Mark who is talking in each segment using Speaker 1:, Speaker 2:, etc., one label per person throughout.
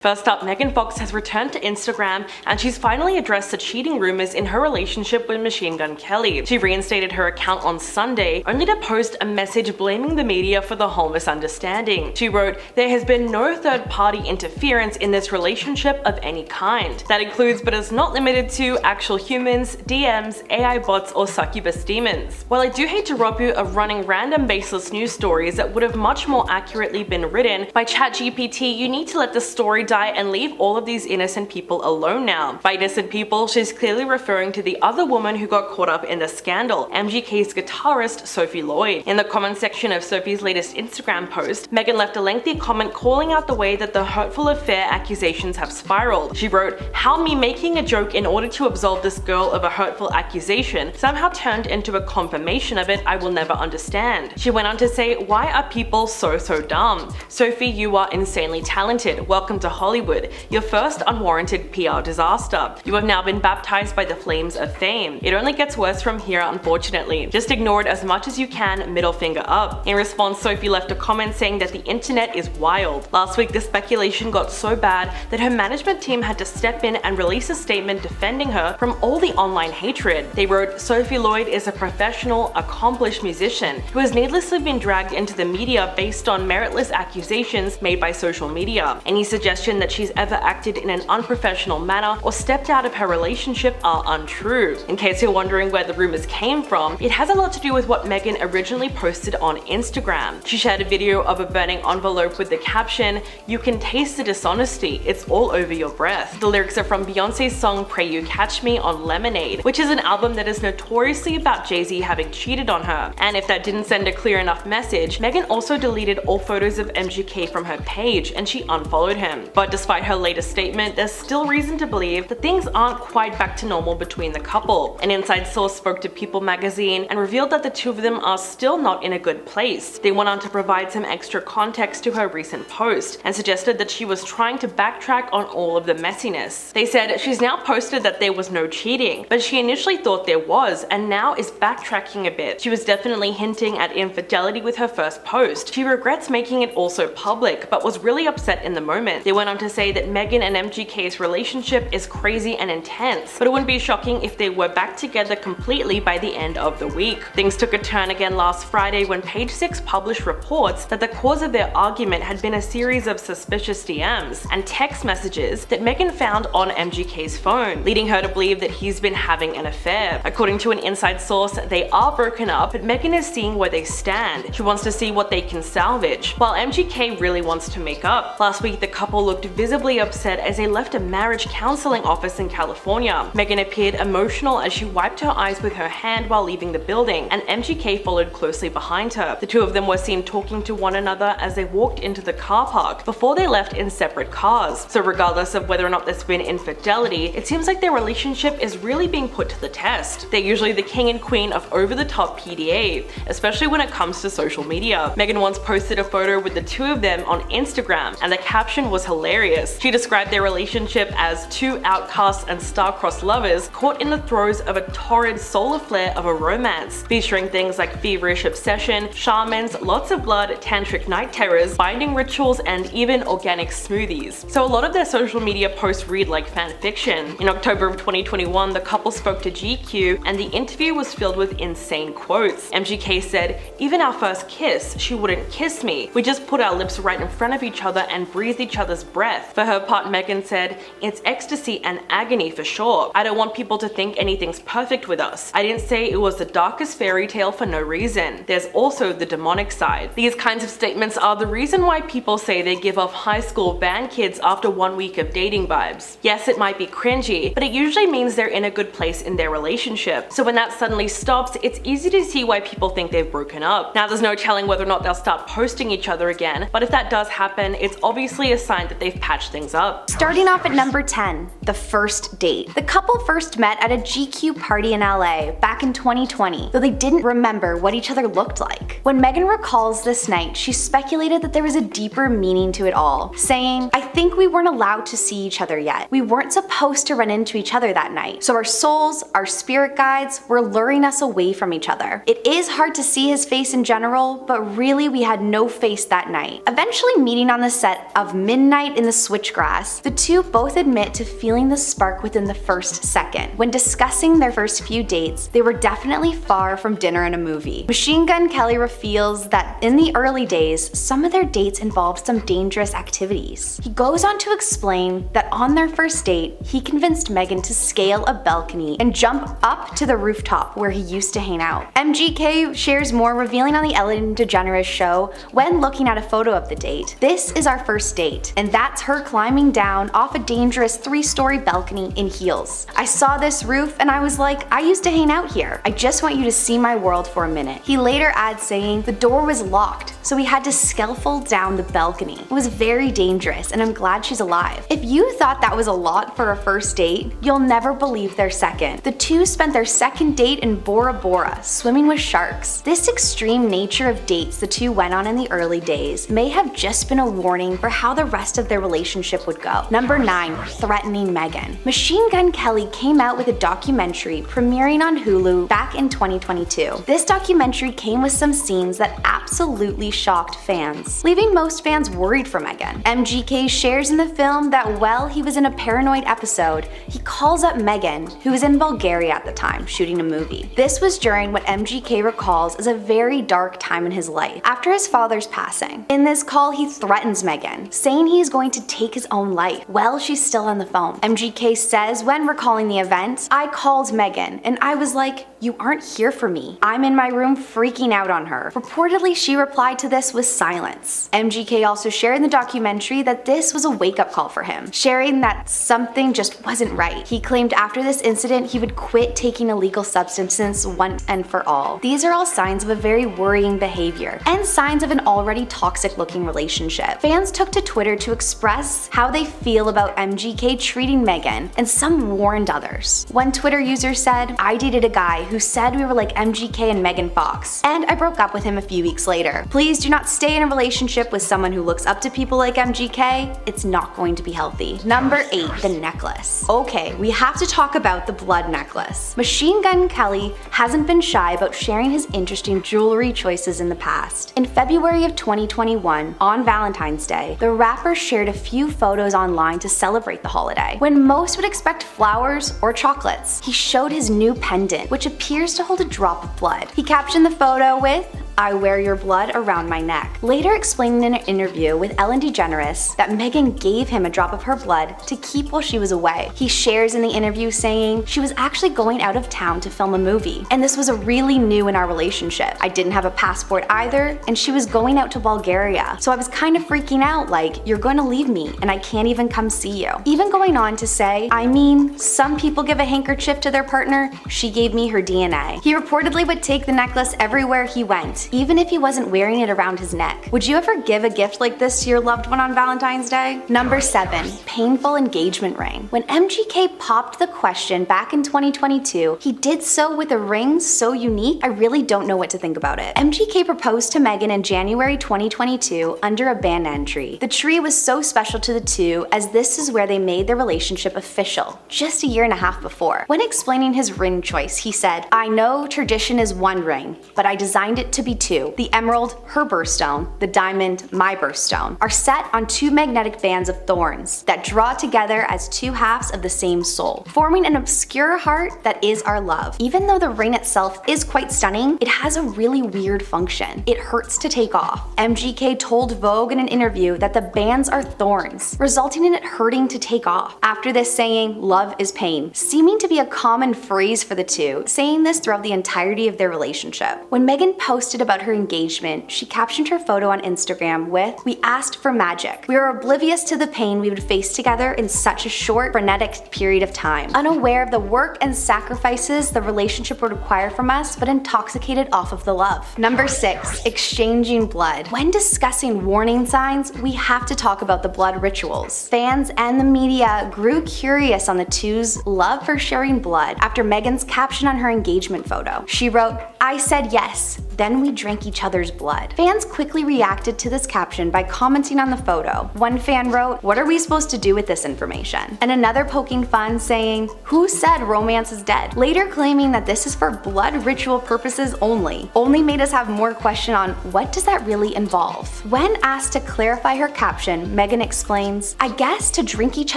Speaker 1: First up, Megan Fox has returned to Instagram and she's finally addressed the cheating rumors in her relationship with Machine Gun Kelly. She reinstated her account on Sunday, only to post a message blaming the media for the whole misunderstanding. She wrote, "There has been no third-party interference in this relationship of any kind. That includes but is not limited to actual humans, DMs, AI bots, or succubus demons. While I do hate to rob you of running random baseless news stories that would have much more accurately been written by ChatGPT, you need to let the story die and leave all of these innocent people alone now." By innocent people, she's clearly referring to the other woman who got caught up in the scandal, MGK's guitarist Sophie Lloyd. In the comment section of Sophie's latest Instagram post, Megan left a lengthy comment calling out the way that the hurtful affair accusations have spiraled. She wrote, "How me making a joke in order to absolve this girl of a hurtful accusation somehow turned into a confirmation of it I will never understand." She went on to say, "Why are people so dumb? Sophie, you are insanely talented. Welcome to Hollywood. Your first unwarranted PR disaster. You have now been baptized by the flames of fame. It only gets worse from here, unfortunately. Just ignore it as much as you can, middle finger up." In response, Sophie left a comment saying that the internet is wild. Last week, the speculation got so bad that her management team had to step in and release a statement defending her from all the online hatred. They wrote, "Sophie Lloyd is a professional, accomplished musician who has needlessly been dragged into the media based on meritless accusations made by social media. Any suggestion that she's ever acted in an unprofessional manner or stepped out of her relationship are untrue." In case you're wondering where the rumors came from, it has a lot to do with what Megan originally posted on Instagram. She shared a video of a burning envelope with the caption, "You can taste the dishonesty, it's all over your breath." The lyrics are from Beyonce's song Pray You Catch Me on Lemonade, which is an album that is notoriously about Jay-Z having cheated on her. And if that didn't send a clear enough message, Megan also deleted all photos of MGK from her page and she unfollowed him. But despite her latest statement, there's still reason to believe that things aren't quite back to normal between the couple. An inside source spoke to People magazine and revealed that the two of them are still not in a good place. They went on to provide some extra context to her recent post and suggested that she was trying to backtrack on all of the messiness. They said she's now posted that there was no cheating, but she initially thought there was and now is backtracking a bit. She was definitely hinting at infidelity with her first post. She regrets making it also public, but was really upset in the moment. They went on to say that Megan and MGK's relationship is crazy and intense, but it wouldn't be shocking if they were back together completely by the end of the week. Things took a turn again last Friday when Page Six published reports that the cause of their argument had been a series of suspicious DMs and text messages that Megan found on MGK's phone, leading her to believe that he's been having an affair. According to an inside source, they are broken up, but Megan is seeing where they stand. She wants to see what they can salvage, while MGK really wants to make up. Last week, the couple looked visibly upset as they left a marriage counseling office in California. Megan appeared emotional as she wiped her eyes with her hand while leaving the building, and MGK followed closely behind her. The two of them were seen talking to one another as they walked into the car park before they left in separate cars. So regardless of whether or not there's been infidelity, it seems like their relationship is really being put to the test. They're usually the king and queen of over-the-top PDA, especially when it comes to social media. Megan once posted a photo with the two of them on Instagram, and the caption was hilarious. She described their relationship as two outcasts and star-crossed lovers caught in the throes of a torrid solar flare of a romance, featuring things like feverish obsession, shamans, lots of blood, tantric night terrors, binding rituals, and even organic smoothies. So a lot of their social media posts read like fan fiction. In October of 2021, the couple spoke to GQ, and the interview was filled with insane quotes. MGK said, "Even our first kiss, she wouldn't kiss me. We just put our lips right in front of each other and breathed each other's breath." For her part, Megan said, "It's ecstasy and agony for sure. I don't want people to think anything's perfect with us. I didn't say it was the darkest fairy tale for no reason. There's also the demonic side." These kinds of statements are the reason why people say they give off high school band kids after 1 week of dating vibes. Yes, it might be cringy, but it usually means they're in a good place in their relationship. So when that suddenly stops, it's easy to see why people think they've broken up. Now, there's no telling whether or not they'll start posting each other again, but if that does happen, it's obviously a sign that they've patched things up.
Speaker 2: Starting off at number 10, the first date. The couple first met at a GQ party in LA back in 2020, though they didn't remember what each other looked like. When Megan recalls this night, she speculated that there was a deeper meaning to it all, saying, "I think we weren't allowed to see each other yet. We weren't supposed to run into each other that night. So our souls, our spirit guides, were luring us away from each other. It is hard to see his face in general, but really we had no face that night. Eventually meeting on the set of Midnight night in the switchgrass, the two both admit to feeling the spark within the first second. When discussing their first few dates, they were definitely far from dinner and a movie. Machine Gun Kelly reveals that in the early days, some of their dates involved some dangerous activities. He goes on to explain that on their first date, he convinced Megan to scale a balcony and jump up to the rooftop where he used to hang out. MGK shares more, revealing on the Ellen DeGeneres show when looking at a photo of the date. "This is our first date, and that's her climbing down off a dangerous 3-story balcony in heels. I saw this roof and I was like, I used to hang out here. I just want you to see my world for a minute." He later adds saying the door was locked, so he had to scaffold down the balcony. It was very dangerous, and I'm glad she's alive. If you thought that was a lot for a first date, you'll never believe their second. The two spent their second date in Bora Bora, swimming with sharks. This extreme nature of dates the two went on in the early days may have just been a warning for how the rest of their relationship would go. Number 9. Threatening Megan. Machine Gun Kelly came out with a documentary premiering on Hulu back in 2022. This documentary came with some scenes that absolutely shocked fans, leaving most fans worried for Megan. MGK shares in the film that while he was in a paranoid episode, he calls up Megan, who was in Bulgaria at the time, shooting a movie. This was during what MGK recalls as a very dark time in his life, after his father's passing. In this call, he threatens Megan, saying he's going to take his own life while she's still on the phone. MGK says when recalling the event, "I called Megan, and I was like, you aren't here for me. I'm in my room freaking out on her." Reportedly, she replied to this with silence. MGK also shared in the documentary that this was a wake-up call for him, sharing that something just wasn't right. He claimed after this incident he would quit taking illegal substances once and for all. These are all signs of a very worrying behavior and signs of an already toxic-looking relationship. Fans took to Twitter to express how they feel about MGK treating Megan, and some warned others. One Twitter user said, "I dated a guy who said we were like MGK and Megan Fox, and I broke up with him a few weeks later. Please do not stay in a relationship with someone who looks up to people like MGK. It's not going to be healthy." Number 8. The necklace. Okay, we have to talk about the blood necklace. Machine Gun Kelly hasn't been shy about sharing his interesting jewelry choices in the past. In February of 2021, on Valentine's Day, the rapper shared a few photos online to celebrate the holiday. When most would expect flowers or chocolates, he showed his new pendant, which appears to hold a drop of blood. He captioned the photo with, "I wear your blood around my neck," later explaining in an interview with Ellen DeGeneres that Megan gave him a drop of her blood to keep while she was away. He shares in the interview saying, "She was actually going out of town to film a movie, and this was a really new in our relationship. I didn't have a passport either, and she was going out to Bulgaria, so I was kind of freaking out like, you're going to leave me and I can't even come see you." Even going on to say, "I mean, some people give a handkerchief to their partner. She gave me her DNA." He reportedly would take the necklace everywhere he went, even if he wasn't wearing it around his neck. Would you ever give a gift like this to your loved one on Valentine's Day? Number 7. Painful engagement ring. When MGK popped the question back in 2022, he did so with a ring so unique, I really don't know what to think about it. MGK proposed to Megan in January 2022 under a banyan tree. The tree was so special to the two as this is where they made their relationship official, just a year and a half before. When explaining his ring choice, he said, "I know tradition is one ring, but I designed it to be two. The emerald, her birthstone, the diamond, my birthstone, are set on 2 magnetic bands of thorns that draw together as 2 halves of the same soul, forming an obscure heart that is our love." Even though the ring itself is quite stunning, it has a really weird function. It hurts to take off. MGK told Vogue in an interview that the bands are thorns, resulting in it hurting to take off. After this saying, "Love is pain," seeming to be a common phrase for the two, saying this throughout the entirety of their relationship. When Megan posted about her engagement, she captioned her photo on Instagram with, "We asked for magic. We were oblivious to the pain we would face together in such a short, frenetic period of time, unaware of the work and sacrifices the relationship would require from us, but intoxicated off of the love." Number 6. Exchanging blood. When discussing warning signs, we have to talk about the blood rituals. Fans and the media grew curious on the two's love for sharing blood after Megan's caption on her engagement photo. She wrote, "I said yes. then we drank each other's blood. Fans quickly reacted to this caption by commenting on the photo. One fan wrote, "What are we supposed to do with this information?" And another poking fun saying, "Who said romance is dead?" Later claiming that this is for blood ritual purposes only made us have more question on what does that really involve. When asked to clarify her caption, Megan explains, "I guess to drink each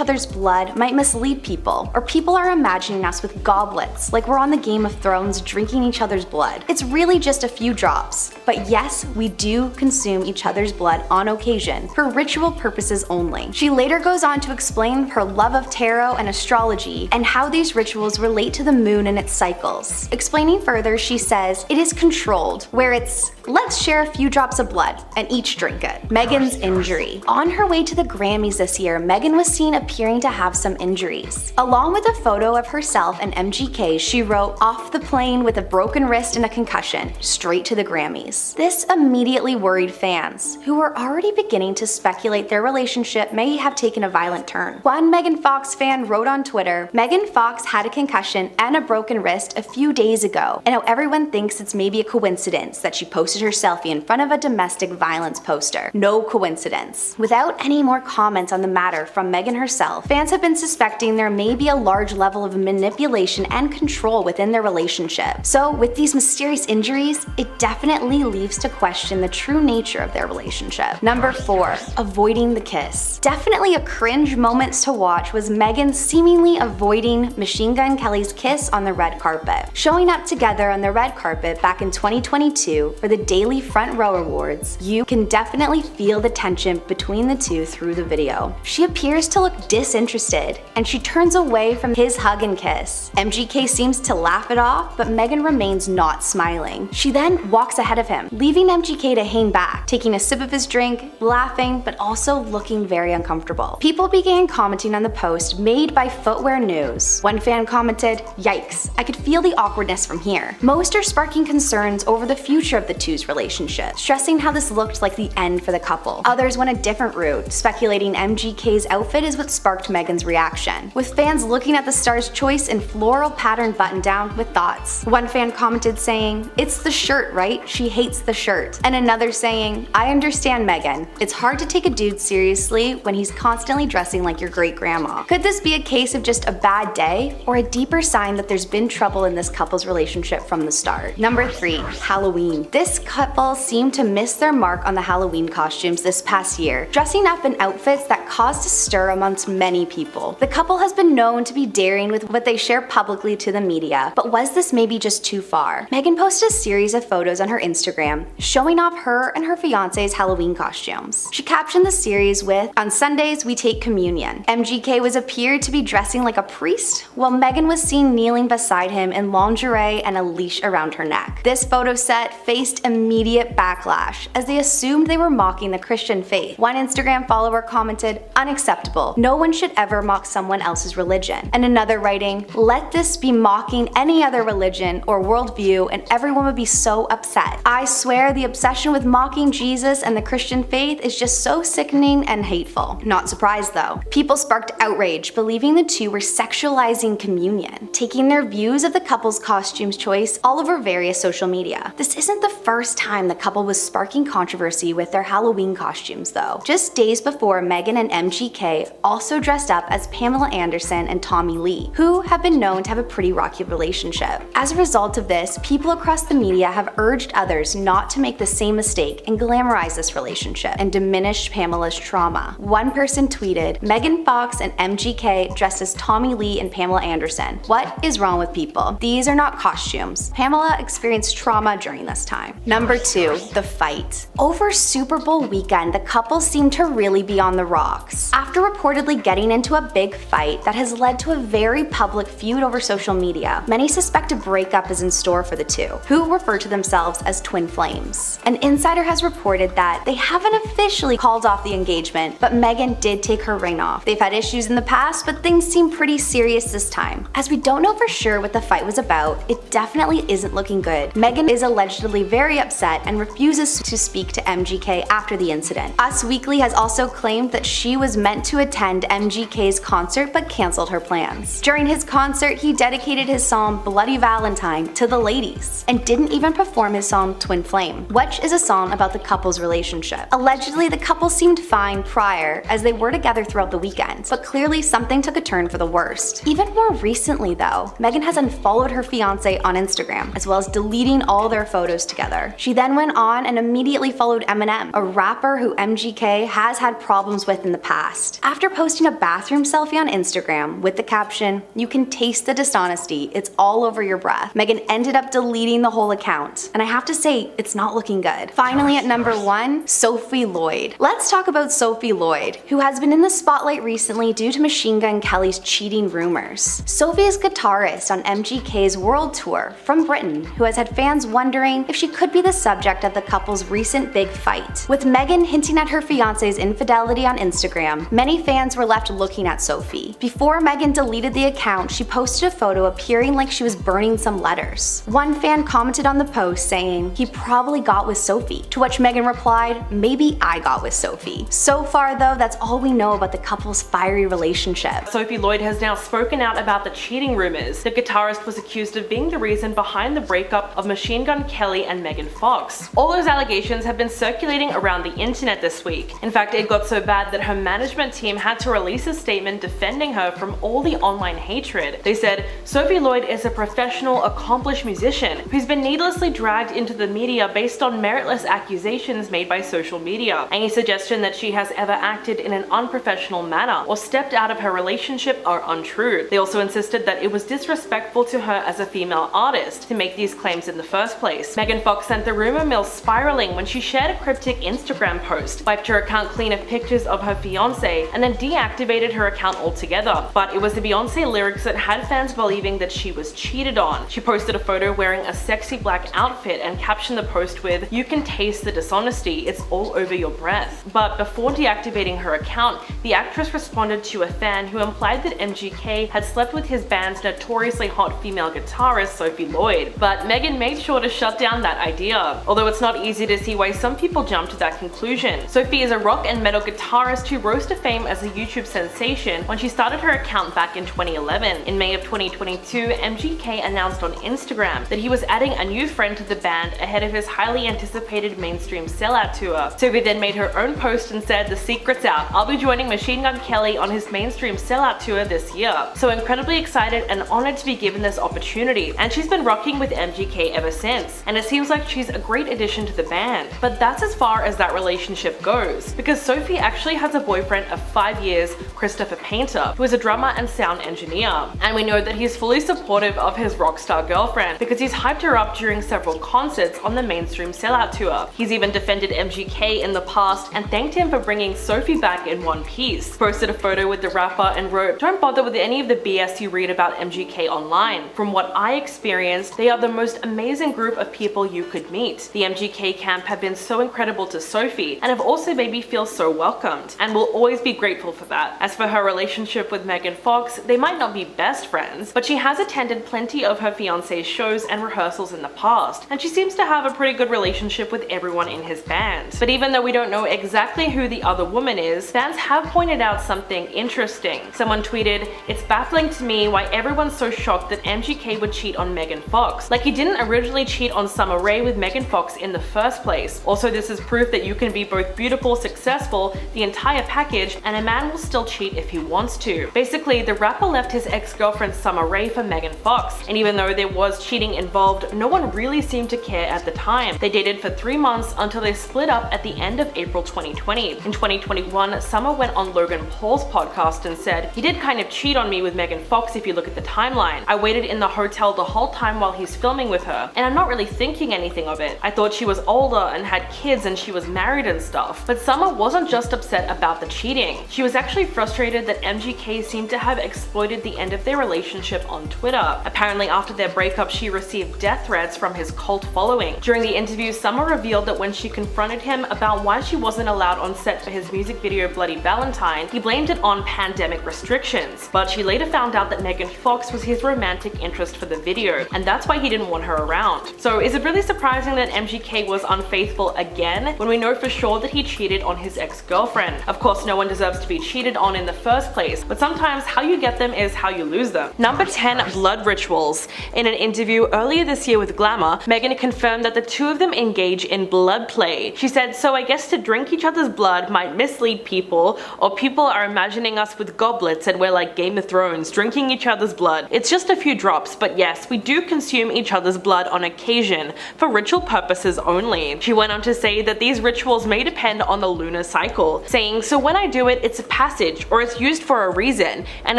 Speaker 2: other's blood might mislead people, or people are imagining us with goblets like we're on the Game of Thrones drinking each other's blood. It's really just a few drops. But yes, we do consume each other's blood on occasion for ritual purposes only." She later goes on to explain her love of tarot and astrology and how these rituals relate to the moon and its cycles. Explaining further, she says, "It is controlled, where it's, let's share a few drops of blood and each drink it." Megan's injury. On her way to the Grammys this year, Megan was seen appearing to have some injuries. Along with a photo of herself and MGK, she wrote, "Off the plane with a broken wrist and a concussion, straight to the Grammys." This immediately worried fans, who were already beginning to speculate their relationship may have taken a violent turn. One Megan Fox fan wrote on Twitter, "Megan Fox had a concussion and a broken wrist a few days ago, and now everyone thinks it's maybe a coincidence that she posted her selfie in front of a domestic violence poster. No coincidence." Without any more comments on the matter from Megan herself, fans have been suspecting there may be a large level of manipulation and control within their relationship. So with these mysterious injuries, it definitely leaves to question the true nature of their relationship. Number 4, avoiding the kiss. Definitely a cringe moment to watch was Megan seemingly avoiding Machine Gun Kelly's kiss on the red carpet. Showing up together on the red carpet back in 2022 for the Daily Front Row Awards, you can definitely feel the tension between the two through the video. She appears to look disinterested, and she turns away from his hug and kiss. MGK seems to laugh it off, but Megan remains not smiling. She then walks ahead of him, leaving MGK to hang back, taking a sip of his drink, laughing, but also looking very uncomfortable. People began commenting on the post made by Footwear News. One fan commented, "Yikes, I could feel the awkwardness from here." Most are sparking concerns over the future of the two's relationship, stressing how this looked like the end for the couple. Others went a different route, speculating MGK's outfit is what sparked Megan's reaction, with fans looking at the star's choice in floral patterned button-down with thoughts. One fan commented saying, "It's the shirt, right? She hates the shirt." And another saying, "I understand Megan. It's hard to take a dude seriously when he's constantly dressing like your great-grandma." Could this be a case of just a bad day, or a deeper sign that there's been trouble in this couple's relationship from the start? Number 3, Halloween. This couple seemed to miss their mark on the Halloween costumes this past year, dressing up in outfits that caused a stir amongst many people. The couple has been known to be daring with what they share publicly to the media, but was this maybe just too far? Megan posted a series of photos on her Instagram showing off her and her fiance's Halloween costumes. She captioned the series with, "On Sundays we take communion." MGK was appeared to be dressing like a priest, while Megan was seen kneeling beside him in lingerie and a leash around her neck. This photo set faced immediate backlash as they assumed they were mocking the Christian faith. One Instagram follower commented, "Unacceptable. No one should ever mock someone else's religion." And another writing, "Let this be mocking any other religion or worldview and everyone would be so upset. I swear the obsession with mocking Jesus and the Christian faith is just so sickening and hateful." Not surprised though. People sparked outrage, believing the two were sexualizing communion, taking their views of the couple's costumes choice all over various social media. This isn't the first time the couple was sparking controversy with their Halloween costumes though. Just days before, Megan and MGK also dressed up as Pamela Anderson and Tommy Lee, who have been known to have a pretty rocky relationship. As a result of this, people across the media have urged others not to make the same mistake and glamorize this relationship and diminish Pamela's trauma. One person tweeted, "Megan Fox and MGK dressed as Tommy Lee and Pamela Anderson. What is wrong with people? These are not costumes. Pamela experienced trauma during this time." Number 2, the fight. Over Super Bowl weekend, the couple seemed to really be on the rocks. After reportedly getting into a big fight that has led to a very public feud over social media, many suspect a breakup is in store for the two, who refer to themselves as twin flames. An insider has reported that they haven't officially called off the engagement, but Megan did take her ring off. They've had issues in the past, but things seem pretty serious this time. As we don't know for sure what the fight was about, it definitely isn't looking good. Megan is allegedly very upset and refuses to speak to MGK after the incident. Us Weekly has also claimed that she was meant to attend MGK's concert but canceled her plans. During his concert, he dedicated his song Bloody Valentine to the ladies and didn't even perform perform his song Twin Flame, which is a song about the couple's relationship. Allegedly, the couple seemed fine prior, as they were together throughout the weekend, but clearly something took a turn for the worst. Even more recently though, Megan has unfollowed her fiance on Instagram, as well as deleting all their photos together. She then went on and immediately followed Eminem, a rapper who MGK has had problems with in the past. After posting a bathroom selfie on Instagram with the caption, "You can taste the dishonesty, it's all over your breath," Megan ended up deleting the whole account. And I have to say, it's not looking good. Finally at number 1, Sophie Lloyd. Let's talk about Sophie Lloyd, who has been in the spotlight recently due to Machine Gun Kelly's cheating rumors. Sophie is guitarist on MGK's world tour from Britain, who has had fans wondering if she could be the subject of the couple's recent big fight. With Megan hinting at her fiance's infidelity on Instagram, many fans were left looking at Sophie. Before Megan deleted the account, she posted a photo appearing like she was burning some letters. One fan commented on the post saying, "He probably got with Sophie," to which Megan replied, "Maybe I got with Sophie." So far though, that's all we know about the couple's fiery relationship.
Speaker 1: Sophie Lloyd has now spoken out about the cheating rumors. The guitarist was accused of being the reason behind the breakup of Machine Gun Kelly and Megan Fox. All those allegations have been circulating around the internet this week. In fact, it got so bad that her management team had to release a statement defending her from all the online hatred. They said, "Sophie Lloyd is a professional, accomplished musician who's been needlessly dragged into the media based on meritless accusations made by social media. Any suggestion that she has ever acted in an unprofessional manner or stepped out of her relationship are untrue." They also insisted that it was disrespectful to her as a female artist to make these claims in the first place. Megan Fox sent the rumor mill spiraling when she shared a cryptic Instagram post, wiped her account clean of pictures of her fiance, and then deactivated her account altogether. But it was the Beyonce lyrics that had fans believing that she was cheated on. She posted a photo wearing a sexy black outfit and captioned the post with, "You can taste the dishonesty, it's all over your breath." But before deactivating her account, the actress responded to a fan who implied that MGK had slept with his band's notoriously hot female guitarist Sophie Lloyd. But Megan made sure to shut down that idea. Although it's not easy to see why some people jump to that conclusion. Sophie is a rock and metal guitarist who rose to fame as a YouTube sensation when she started her account back in 2011. In May of 2022, MGK announced on Instagram that he was adding a new friend to the band ahead of his highly anticipated mainstream sellout tour. Sophie then made her own post and said, "The secret's out. I'll be joining Machine Gun Kelly on his mainstream sellout tour this year. So incredibly excited and honored to be given this opportunity." And she's been rocking with MGK ever since. And it seems like she's a great addition to the band. But that's as far as that relationship goes, because Sophie actually has a boyfriend of 5 years, Christopher Painter, who is a drummer and sound engineer. And we know that he's fully supportive of his rock star girlfriend because he's hyped her up during several concerts on the mainstream sellout tour. He's even defended MGK in the past and thanked him for bringing Sophie back in one piece. Posted a photo with the rapper and wrote, "Don't bother with any of the BS you read about MGK online. From what I experienced, they are the most amazing group of people you could meet. The MGK camp have been so incredible to Sophie and have also made me feel so welcomed, and will always be grateful for that." As for her relationship with Megan Fox, they might not be best friends, but she has attended plenty of her fiance's shows and rehearsals in the past, and she seems to have a pretty good relationship with everyone in his band. But even though we don't know exactly who the other woman is, fans have pointed out something interesting. Someone tweeted, "It's baffling to me why everyone's so shocked that MGK would cheat on Megan Fox. Like he didn't originally cheat on Summer Rae with Megan Fox in the first place. Also, this is proof that you can be both beautiful, successful, the entire package, and a man will still cheat if he wants to." Basically, the rapper left his ex-girlfriend Summer Rae for Megan Fox, and even though there was cheating involved, no one really seemed to care at the time. They dated for 3 months until they split up at the end of April 2020. In 2021, Summer went on Logan Paul's podcast and said, "He did kind of cheat on me with Megan Fox if you look at the timeline. I waited in the hotel the whole time while he's filming with her, and I'm not really thinking anything of it. I thought she was older and had kids and she was married and stuff." But Summer wasn't just upset about the cheating. She was actually frustrated that MGK seemed to have exploited the end of their relationship on Twitter. Apparently after their breakup, she received death threats from his cult following. During the interview, Summer revealed that when she confronted him about why she wasn't allowed on set for his music video Bloody Valentine, he blamed it on pandemic restrictions. But she later found out that Megan Fox was his romantic interest for the video, and that's why he didn't want her around. So is it really surprising that MGK was unfaithful again when we know for sure that he cheated on his ex-girlfriend? Of course, no one deserves to be cheated on in the first place, but sometimes how you get them is how you lose them. Number 10, blood rituals. In an interview earlier this year with Glamour, performer, Megan confirmed that the two of them engage in blood play. She said, "So I guess to drink each other's blood might mislead people, or people are imagining us with goblets and we're like Game of Thrones, drinking each other's blood. It's just a few drops, but yes, we do consume each other's blood on occasion, for ritual purposes only." She went on to say that these rituals may depend on the lunar cycle, saying, "So when I do it, it's a passage, or it's used for a reason, and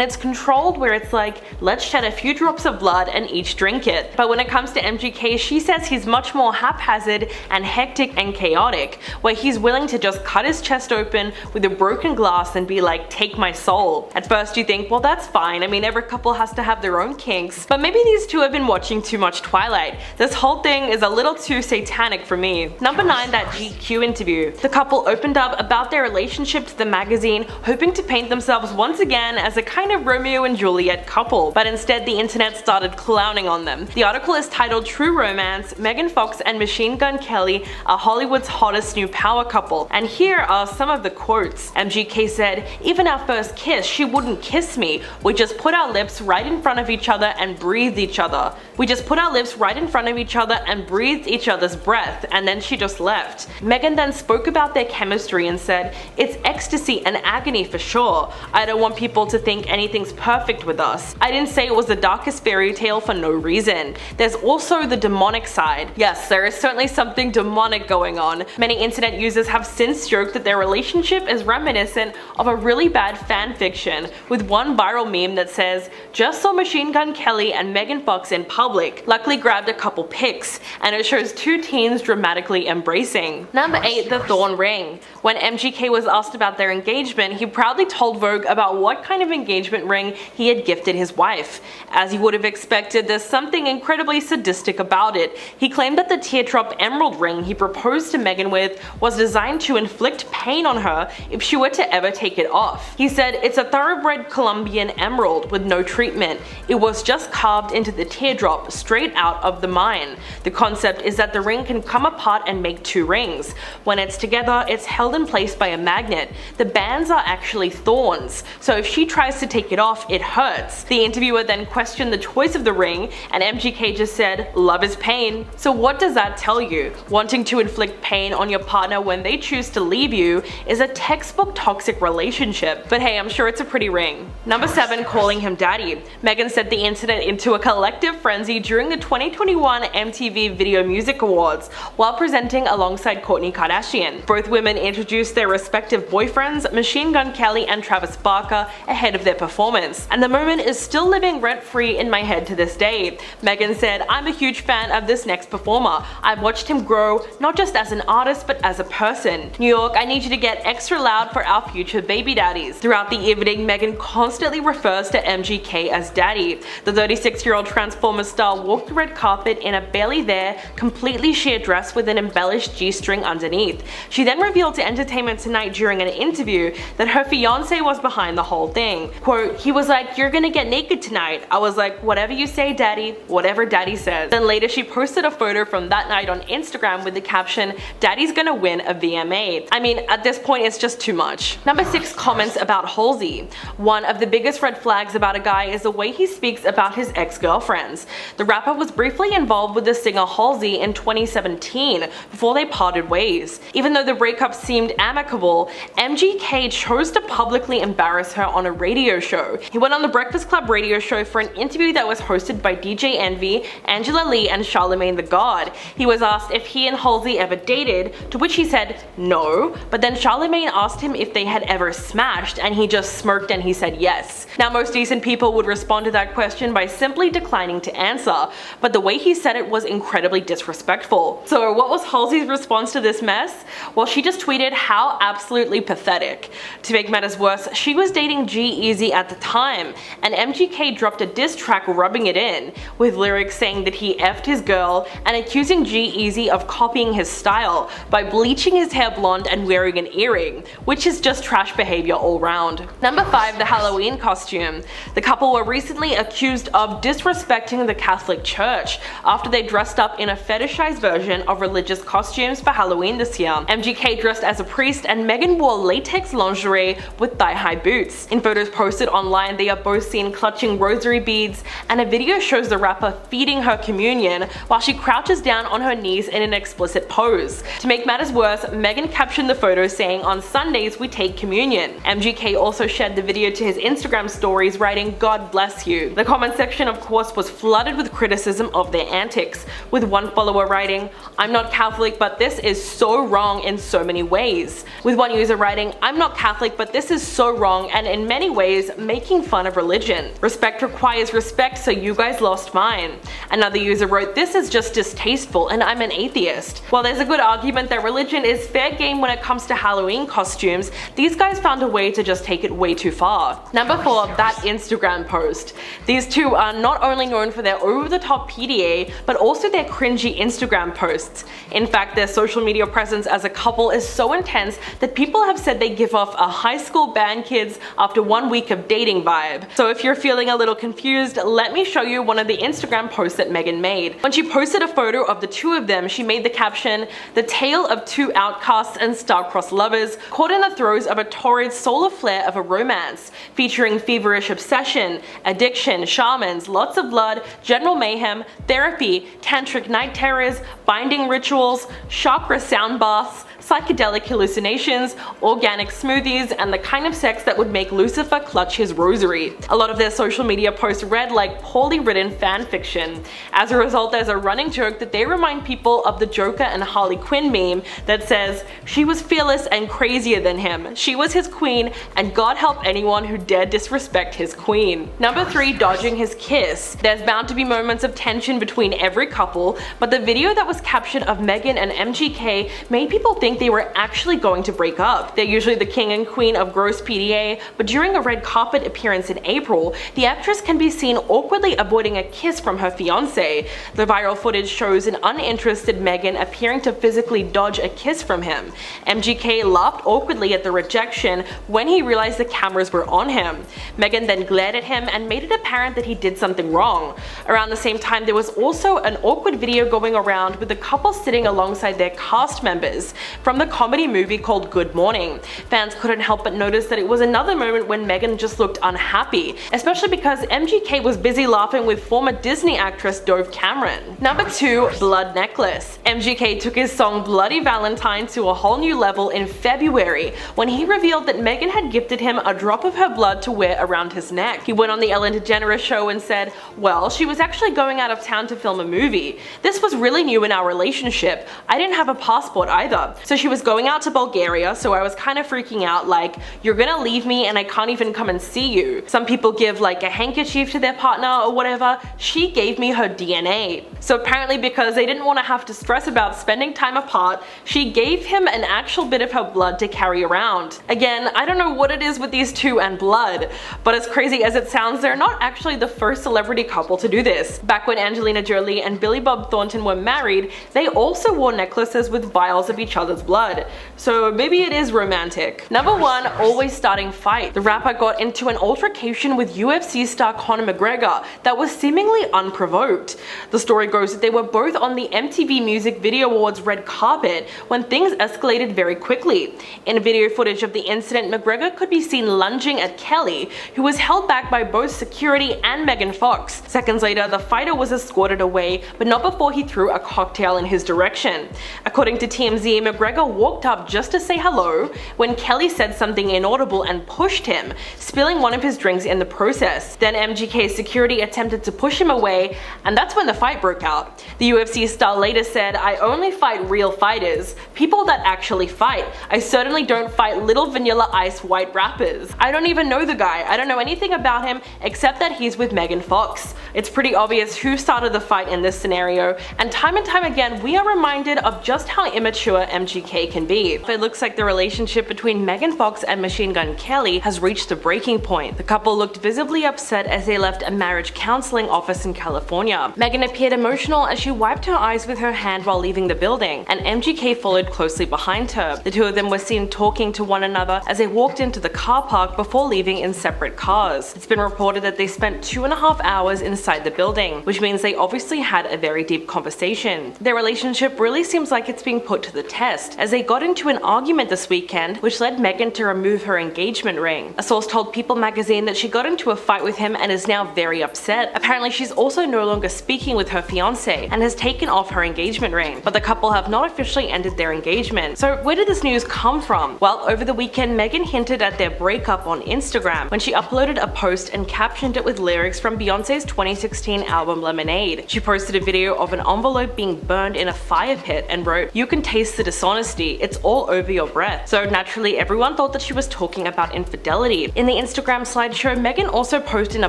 Speaker 1: it's controlled where it's like, let's shed a few drops of blood and each drink it." But when it comes to MGK, she says he's much more haphazard and hectic and chaotic, where he's willing to just cut his chest open with a broken glass and be like, "Take my soul." At first you think, well, that's fine, I mean every couple has to have their own kinks, but maybe these two have been watching too much Twilight. This whole thing is a little too satanic for me. Number 9, that GQ interview. The couple opened up about their relationship to the magazine, hoping to paint themselves once again as a kind of Romeo and Juliet couple, but instead the internet started clowning on them. The article is titled "True Romance, Megan Fox and Machine Gun Kelly are Hollywood's hottest new power couple," and here are some of the quotes. MGK said, "Even our first kiss, she wouldn't kiss me. We just put our lips right in front of each other and breathed each other. We just put our lips right in front of each other and breathed each other's breath, and then she just left." Megan then spoke about their chemistry and said, "It's ecstasy and agony for sure. I don't want people to think anything's perfect with us. I didn't say it was the darkest fairy tale for no reason. There's also the demonic side." Yes, there is certainly something demonic going on. Many internet users have since joked that their relationship is reminiscent of a really bad fan fiction, with one viral meme that says, "Just saw Machine Gun Kelly and Megan Fox in public, luckily grabbed a couple pics," and it shows two teens dramatically embracing. Number 8, the Thorn Ring. When MGK was asked about their engagement, he proudly told Vogue about what kind of engagement ring he had gifted his wife. As you would have expected, there's something incredibly sadistic about it. He claimed that the teardrop emerald ring he proposed to Megan with was designed to inflict pain on her if she were to ever take it off. He said, "It's a thoroughbred Colombian emerald with no treatment. It was just carved into the teardrop straight out of the mine. The concept is that the ring can come apart and make two rings. When it's together, it's held in place by a magnet. The bands are actually thorns, so if she tries to take it off, it hurts." The interviewer then questioned the choice of the ring, and MGK just said, "Love is pain." So what does that tell you? Wanting to inflict pain on your partner when they choose to leave you is a textbook toxic relationship. But hey, I'm sure it's a pretty ring. Number 7, calling him daddy. Megan set the internet into a collective frenzy during the 2021 MTV Video Music Awards while presenting alongside Kourtney Kardashian. Both women introduced their respective boyfriends, Machine Gun Kelly and Travis Barker, ahead of their performance, and the moment is still living rent-free in my head to this day. Megan said, "I'm a huge fan of this next performer. I've watched him grow, not just as an artist but as a person. New York, I need you to get extra loud for our future baby daddies." Throughout the evening, Megan constantly refers to MGK as daddy. The 36-year-old Transformers star walked the red carpet in a barely there, completely sheer dress with an embellished G-string underneath. She then revealed to Entertainment Tonight during an interview that her fiance was behind the whole thing. Quote, "He was like, 'You're gonna get naked tonight.' I was like, 'Whatever you say, daddy, whatever daddy says.'" Then later she posted a photo from that night on Instagram with the caption, "Daddy's gonna win a VMA." I mean, at this point it's just too much. Number 6, comments about Halsey. One of the biggest red flags about a guy is the way he speaks about his ex-girlfriends. The rapper was briefly involved with the singer Halsey in 2017 before they parted ways. Even though the breakup seemed amicable, MGK chose to publicly embarrass her on a radio show. He went on the Breakfast Club radio show for an interview that was hosted by DJ Envy, Angela Lee, and Charlemagne the God. He was asked if he and Halsey ever dated, to which he said no, but then Charlemagne asked him if they had ever smashed, and he just smirked and he said yes. Now most decent people would respond to that question by simply declining to answer, but the way he said it was incredibly disrespectful. So what was Halsey's response to this mess? Well, she just tweeted, "How absolutely pathetic." To make matters worse, she was dating G-Eazy at the time, and MGK dropped a diss track rubbing it in, with lyrics saying that he effed his girl and accusing G-Eazy of copying his style by bleaching his hair blonde and wearing an earring, which is just trash behavior all round. Number 5, the Halloween costume. The couple were recently accused of disrespecting the Catholic Church after they dressed up in a fetishized version of religious costumes for Halloween this year. MGK dressed as a priest and Megan wore latex lingerie with thigh-high boots. In photos posted online, they are both seen clutching rosary beads, and a video shows the rapper feeding her communion while she crouches down on her knees in an explicit pose. To make matters worse, Megan captioned the photo saying, "On Sundays we take communion." MGK also shared the video to his Instagram stories, writing, "God bless you." The comment section, of course, was flooded with criticism of their antics, with one follower writing, "I'm not Catholic, but this is so wrong in so many ways." With one user writing, "I'm not Catholic, but this is so wrong and in many ways making fun of religion. Respect requires respect, so you guys lost mine." Another user wrote, "This is just distasteful and I'm an atheist." While there's a good argument that religion is fair game when it comes to Halloween costumes, these guys found a way to just take it way too far. Number 4, that Instagram post. These two are not only known for their over-the-top PDA, but also their cringy Instagram posts. In fact, their social media presence as a couple is so intense that people have said they give off a high school band kids after 1 week of dating vibe. So if you're feeling a little confused, let me show you one of the Instagram posts that Megan made. When she posted a photo of the two of them, she made the caption, "The tale of two outcasts and star-crossed lovers caught in the throes of a torrid solar flare of a romance, featuring feverish obsession, addiction, shamans, lots of blood, general mayhem, therapy, tantric night terrors, binding rituals, chakra sound baths, psychedelic hallucinations, organic smoothies, and the kind of sex that would make Lucifer clutch his rosary." A lot of their social media posts read like poorly written fan fiction. As a result, there's a running joke that they remind people of the Joker and Harley Quinn meme that says, "She was fearless and crazier than him. She was his queen, and God help anyone who dared disrespect his queen." Number 3, dodging his kiss. There's bound to be moments of tension between every couple, but the video that was captured of Megan and MGK made people think they were actually going to break up. They're usually the king and queen of gross PDA, but during a red carpet appearance in April, the actress can be seen awkwardly avoiding a kiss from her fiancé. The viral footage shows an uninterested Megan appearing to physically dodge a kiss from him. MGK laughed awkwardly at the rejection when he realized the cameras were on him. Megan then glared at him and made it apparent that he did something wrong. Around the same time, there was also an awkward video going around with the couple sitting alongside their cast members from the comedy movie called Good Morning. Fans couldn't help but notice that it was another moment when Megan just looked unhappy, especially because MGK was busy laughing with former Disney actress Dove Cameron. Number 2, blood necklace. MGK took his song Bloody Valentine to a whole new level in February when he revealed that Megan had gifted him a drop of her blood to wear around his neck. He went on the Ellen DeGeneres show and said, "Well, she was actually going out of town to film a movie. This was really new in our relationship. I didn't have a passport either. So she was going out to Bulgaria, so I was kind of freaking out, like, you're gonna leave me and I can't even come and see you. Some people give like a handkerchief to their partner or whatever. She gave me her DNA." So apparently, because they didn't want to have to stress about spending time apart, she gave him an actual bit of her blood to carry around. Again, I don't know what it is with these two and blood, but as crazy as it sounds, they're not actually the first celebrity couple to do this. Back when Angelina Jolie and Billy Bob Thornton were married, they also wore necklaces with vials of each other's blood. So maybe it is romantic. Number 1, always starting fight. The rapper got into an altercation with UFC star Conor McGregor that was seemingly unprovoked. The story goes that they were both on the MTV Music Video Awards red carpet when things escalated very quickly. In video footage of the incident, McGregor could be seen lunging at Kelly, who was held back by both security and Megan Fox. Seconds later, the fighter was escorted away, but not before he threw a cocktail in his direction. According to TMZ, McGregor walked up just to say hello when Kelly said something inaudible and pushed him, spilling one of his drinks in the process. Then MGK's security attempted to push him away, and that's when the fight broke out. The UFC star later said, "I only fight real fighters, people that actually fight. I certainly don't fight little Vanilla Ice white rappers. I don't even know the guy. I don't know anything about him except that he's with Megan Fox." It's pretty obvious who started the fight in this scenario, and time again we are reminded of just how immature MGK can be. It looks like the relationship between Megan Fox and Machine Gun Kelly has reached a breaking point. The couple looked visibly upset as they left a marriage counseling office in California. Megan appeared emotional as she wiped her eyes with her hand while leaving the building, and MGK followed closely behind her. The two of them were seen talking to one another as they walked into the car park before leaving in separate cars. It's been reported that they spent 2.5 hours inside the building, which means they obviously had a very deep conversation. Their relationship really seems like it's being put to the test. protest as they got into an argument this weekend, which led Megan to remove her engagement ring. A source told People magazine that she got into a fight with him and is now very upset. Apparently, she's also no longer speaking with her fiance and has taken off her engagement ring, but the couple have not officially ended their engagement. So where did this news come from? Well, over the weekend, Megan hinted at their breakup on Instagram when she uploaded a post and captioned it with lyrics from Beyonce's 2016 album Lemonade. She posted a video of an envelope being burned in a fire pit and wrote, "You can taste the dishonesty, it's all over your breath." So naturally, everyone thought that she was talking about infidelity. In the Instagram slideshow, Megan also posed in a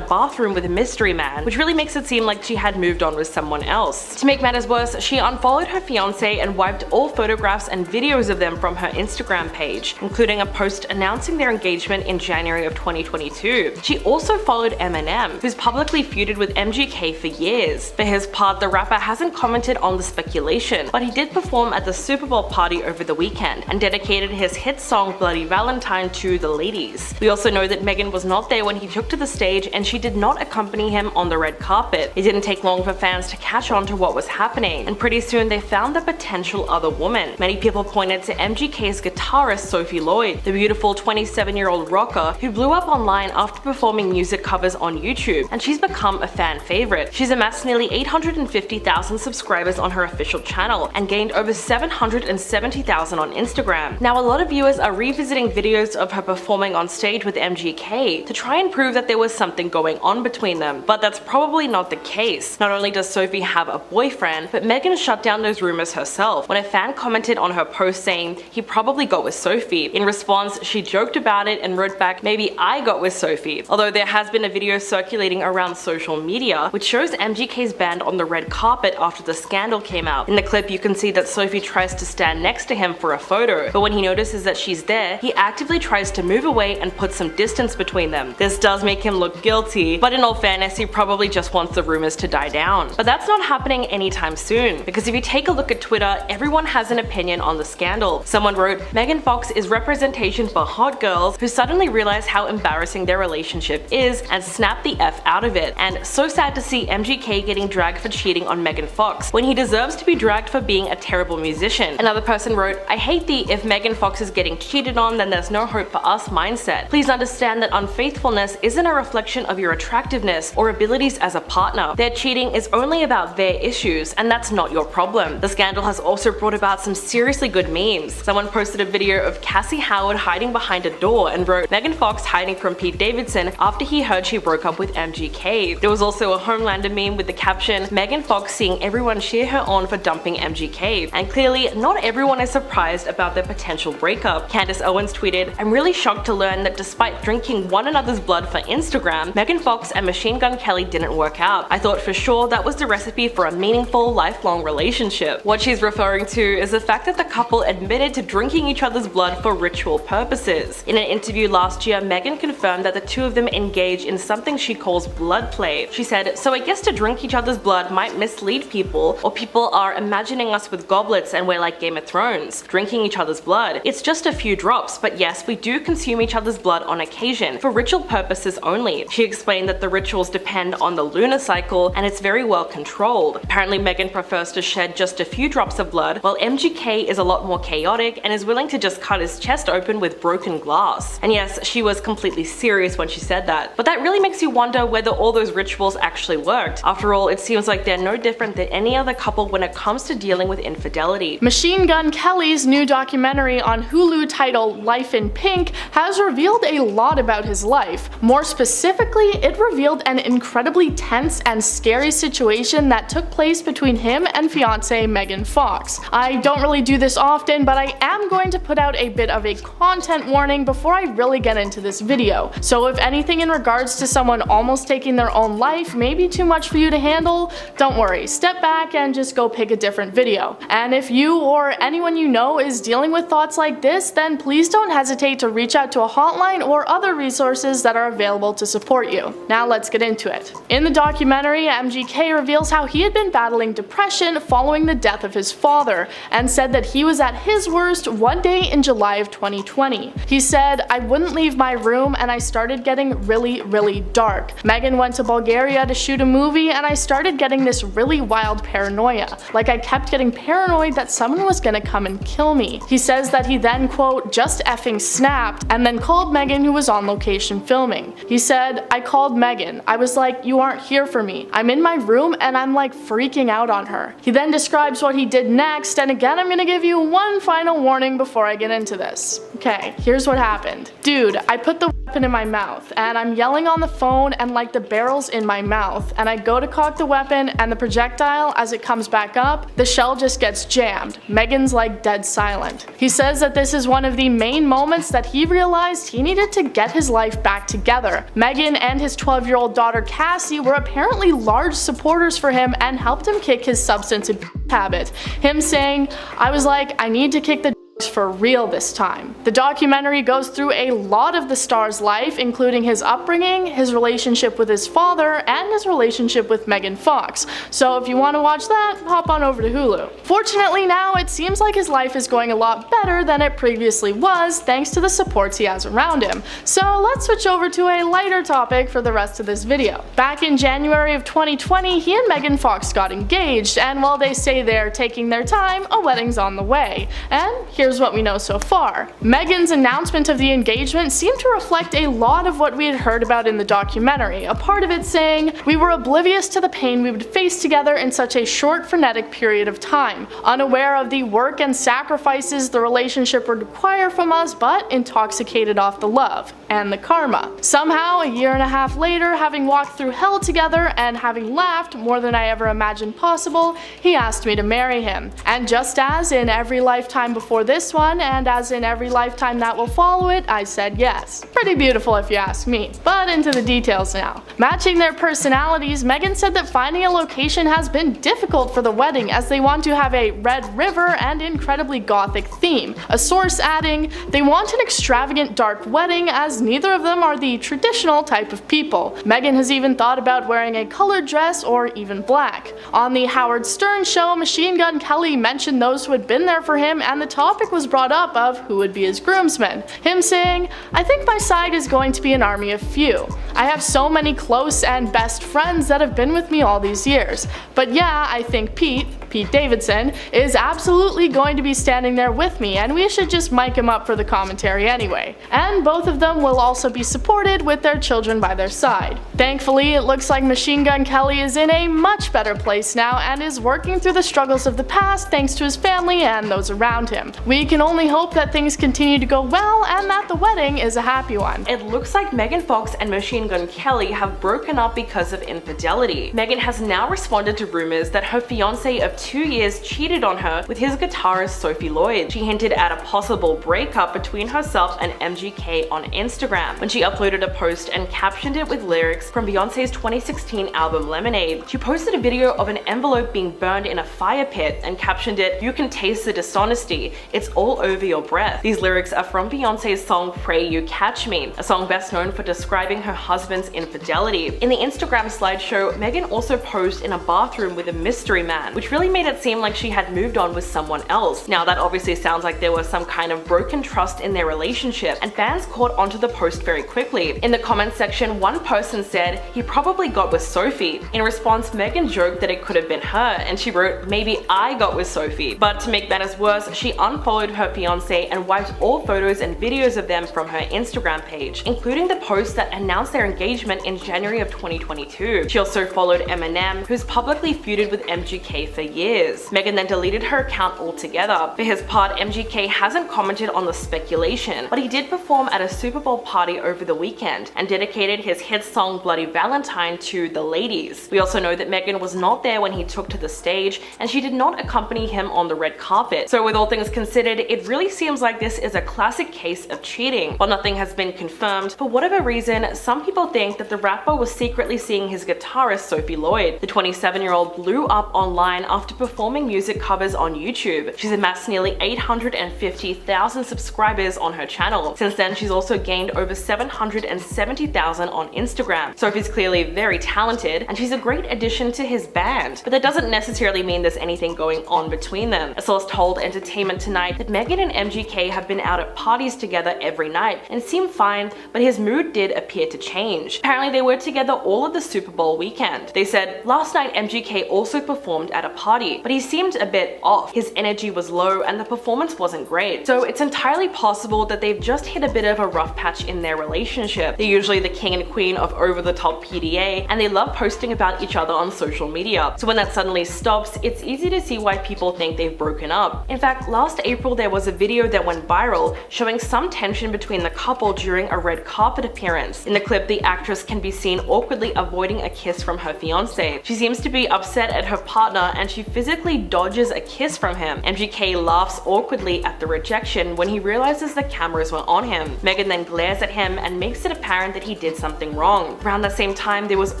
Speaker 1: bathroom with a mystery man, which really makes it seem like she had moved on with someone else. To make matters worse, she unfollowed her fiance and wiped all photographs and videos of them from her Instagram page, including a post announcing their engagement in January of 2022. She also followed Eminem, who's publicly feuded with MGK for years. For his part, the rapper hasn't commented on the speculation, but he did perform at the Super Bowl party over the weekend and dedicated his hit song Bloody Valentine to the ladies. We also know that Megan was not there when he took to the stage, and she did not accompany him on the red carpet. It didn't take long for fans to catch on to what was happening, and pretty soon they found the potential other woman. Many people pointed to MGK's guitarist Sophie Lloyd, the beautiful 27-year-old rocker who blew up online after performing music covers on YouTube, and she's become a fan favorite. She's amassed nearly 850,000 subscribers on her official channel and gained over 770,000 on Instagram. Now, a lot of viewers are revisiting videos of her performing on stage with MGK to try and prove that there was something going on between them, but that's probably not the case. Not only does Sophie have a boyfriend, but Megan shut down those rumors herself when a fan commented on her post saying he probably got with Sophie. In response, she joked about it and wrote back, "Maybe I got with Sophie." Although there has been a video circulating around social media which shows MGK's band on the red carpet after the scandal came out. In the clip, you can see that Sophie tries to stand next to him for a photo, but when he notices that she's there, he actively tries to move away and put some distance between them. This does make him look guilty, but in all fairness, he probably just wants the rumors to die down. But that's not happening anytime soon, because if you take a look at Twitter, everyone has an opinion on the scandal. Someone wrote, "Megan Fox is representation for hot girls who suddenly realize how embarrassing their relationship is and snap the F out of it, and so sad to see MGK getting dragged for cheating on Megan Fox when he deserves to be dragged for being a terrible musician." Another person wrote, "I hate the 'if Megan Fox is getting cheated on then there's no hope for us' mindset. Please understand that unfaithfulness isn't a reflection of your attractiveness or abilities as a partner. Their cheating is only about their issues, and that's not your problem." The scandal has also brought about some seriously good memes. Someone posted a video of Cassie Howard hiding behind a door and wrote, "Megan Fox hiding from Pete Davidson after he heard she broke up with MGK." There was also a Homelander meme with the caption, "Megan Fox seeing everyone cheer her on for dumping MGK." And clearly, not everyone is surprised about their potential breakup. Candace Owens tweeted, "I'm really shocked to learn that despite drinking one another's blood for Instagram, Megan Fox and Machine Gun Kelly didn't work out. I thought for sure that was the recipe for a meaningful, lifelong relationship." What she's referring to is the fact that the couple admitted to drinking each other's blood for ritual purposes. In an interview last year, Megan confirmed that the two of them engage in something she calls blood play. She said, "So I guess to drink each other's blood might mislead people, or people are imagining us with goblets and we're like Game of Thrones, drinking each other's blood. It's just a few drops, but yes, we do consume each other's blood on occasion, for ritual purposes only." She explained that the rituals depend on the lunar cycle and it's very well controlled. Apparently, Megan prefers to shed just a few drops of blood, while MGK is a lot more chaotic and is willing to just cut his chest open with broken glass. And yes, she was completely serious when she said that. But that really makes you wonder whether all those rituals actually worked. After all, it seems like they're no different than any other couple when it comes to dealing with infidelity.
Speaker 3: Machine Gun Kelly's new documentary on Hulu titled Life in Pink has revealed a lot about his life. More specifically, it revealed an incredibly tense and scary situation that took place between him and fiancée Megan Fox. I don't really do this often, but I am going to put out a bit of a content warning before I really get into this video. So if anything in regards to someone almost taking their own life may be too much for you to handle, don't worry, step back and just go pick a different video. And if you or anyone you know is dealing with thoughts like this, then please don't hesitate to reach out to a hotline or other resources that are available to support you. Now let's get into it. In the documentary, MGK reveals how he had been battling depression following the death of his father, and said that he was at his worst one day in July of 2020. He said, "I wouldn't leave my room and I started getting really dark. Megan went to Bulgaria to shoot a movie and I started getting this really wild paranoia. Like I kept getting paranoid that someone was gonna come and kill me. He says that he then, quote, just effing snapped and then called Megan, who was on location filming. He said, I called Megan. I was like, you aren't here for me. I'm in my room and I'm like freaking out on her. He then describes what he did next, and again, I'm gonna give you one final warning before I get into this. Okay, here's what happened. Dude, I put the weapon in my mouth and I'm yelling on the phone and like the barrel's in my mouth, and I go to cock the weapon and the projectile, as it comes back up, the shell just gets jammed. Megan's like dead silent. He says that this is one of the main moments that he realized he needed to get his life back together. Megan and his 12-year-old daughter Cassie were apparently large supporters for him and helped him kick his substance abuse habit. Him saying, I was like, I need to kick the for real this time. The documentary goes through a lot of the star's life, including his upbringing, his relationship with his father, and his relationship with Megan Fox. So if you want to watch that, hop on over to Hulu. Fortunately now, it seems like his life is going a lot better than it previously was, thanks to the supports he has around him. So let's switch over to a lighter topic for the rest of this video. Back in January of 2020, he and Megan Fox got engaged, and while they say they're taking their time, a wedding's on the way. And here's what we know so far. Megan's announcement of the engagement seemed to reflect a lot of what we had heard about in the documentary, a part of it saying, we were oblivious to the pain we would face together in such a short, frenetic period of time, unaware of the work and sacrifices the relationship would require from us, but intoxicated off the love and the karma. Somehow, a year and a half later, having walked through hell together and having laughed more than I ever imagined possible, he asked me to marry him. And just as in every lifetime before this one, and as in every lifetime that will follow it, I said yes. Pretty beautiful if you ask me. But into the details now. Matching their personalities, Megan said that finding a location has been difficult for the wedding, as they want to have a red river and incredibly gothic theme. A source adding, they want an extravagant dark wedding, as neither of them are the traditional type of people. Megan has even thought about wearing a colored dress or even black. On the Howard Stern show, Machine Gun Kelly mentioned those who had been there for him, and the topic was brought up of who would be his groomsmen. Him saying, I think my side is going to be an army of few. I have so many close and best friends that have been with me all these years. But yeah, I think Pete Davidson, is absolutely going to be standing there with me, and we should just mic him up for the commentary anyway. And both of them will also be supported with their children by their side. Thankfully, it looks like Machine Gun Kelly is in a much better place now and is working through the struggles of the past thanks to his family and those around him. We can only hope that things continue to go well and that the wedding is a happy one.
Speaker 1: It looks like Megan Fox and Machine Gun Kelly have broken up because of infidelity. Megan has now responded to rumors that her fiance of 2 years cheated on her with his guitarist Sophie Lloyd. She hinted at a possible breakup between herself and MGK on Instagram when she uploaded a post and captioned it with lyrics from Beyonce's 2016 album Lemonade. She posted a video of an envelope being burned in a fire pit and captioned it, "You can taste the dishonesty, it's all over your breath." These lyrics are from Beyonce's song Pray You Catch Me, a song best known for describing her husband's infidelity. In the Instagram slideshow, Megan also posed in a bathroom with a mystery man, which really made it seem like she had moved on with someone else. Now that obviously sounds like there was some kind of broken trust in their relationship, and fans caught onto the post very quickly. In the comments section, one person said, "He probably got with Sophie." In response, Megan joked that it could have been her, and she wrote, "Maybe I got with Sophie." But to make matters worse, she unfollowed her fiance and wiped all photos and videos of them from her Instagram page, including the post that announced their engagement in January of 2022. She also followed Eminem, who's publicly feuded with MGK for years. Megan then deleted her account altogether. For his part, MGK hasn't commented on the speculation, but he did perform at a Super Bowl party over the weekend and dedicated his hit song Bloody Valentine to the ladies. We also know that Megan was not there when he took to the stage, and she did not accompany him on the red carpet. So with all things considered, it really seems like this is a classic case of cheating. While nothing has been confirmed, for whatever reason, some people think that the rapper was secretly seeing his guitarist Sophie Lloyd. The 27-year-old blew up online after performing music covers on YouTube. She's amassed nearly 850,000 subscribers on her channel. Since then, she's also gained over 770,000 on Instagram. Sophie's clearly very talented, and she's a great addition to his band, but that doesn't necessarily mean there's anything going on between them. A source told Entertainment Tonight night that Megan and MGK have been out at parties together every night and seem fine, but his mood did appear to change. Apparently they were together all of the Super Bowl weekend. They said, last night MGK also performed at a party, but he seemed a bit off. His energy was low and the performance wasn't great. So it's entirely possible that they've just hit a bit of a rough patch in their relationship. They're usually the king and queen of over-the-top PDA, and they love posting about each other on social media. So when that suddenly stops, it's easy to see why people think they've broken up. In fact, last April there was a video that went viral showing some tension between the couple during a red carpet appearance. In the clip, the actress can be seen awkwardly avoiding a kiss from her fiancé. She seems to be upset at her partner and she physically dodges a kiss from him. MGK laughs awkwardly at the rejection when he realizes the cameras were on him. Megan then glares at him and makes it apparent that he did something wrong. Around the same time, there was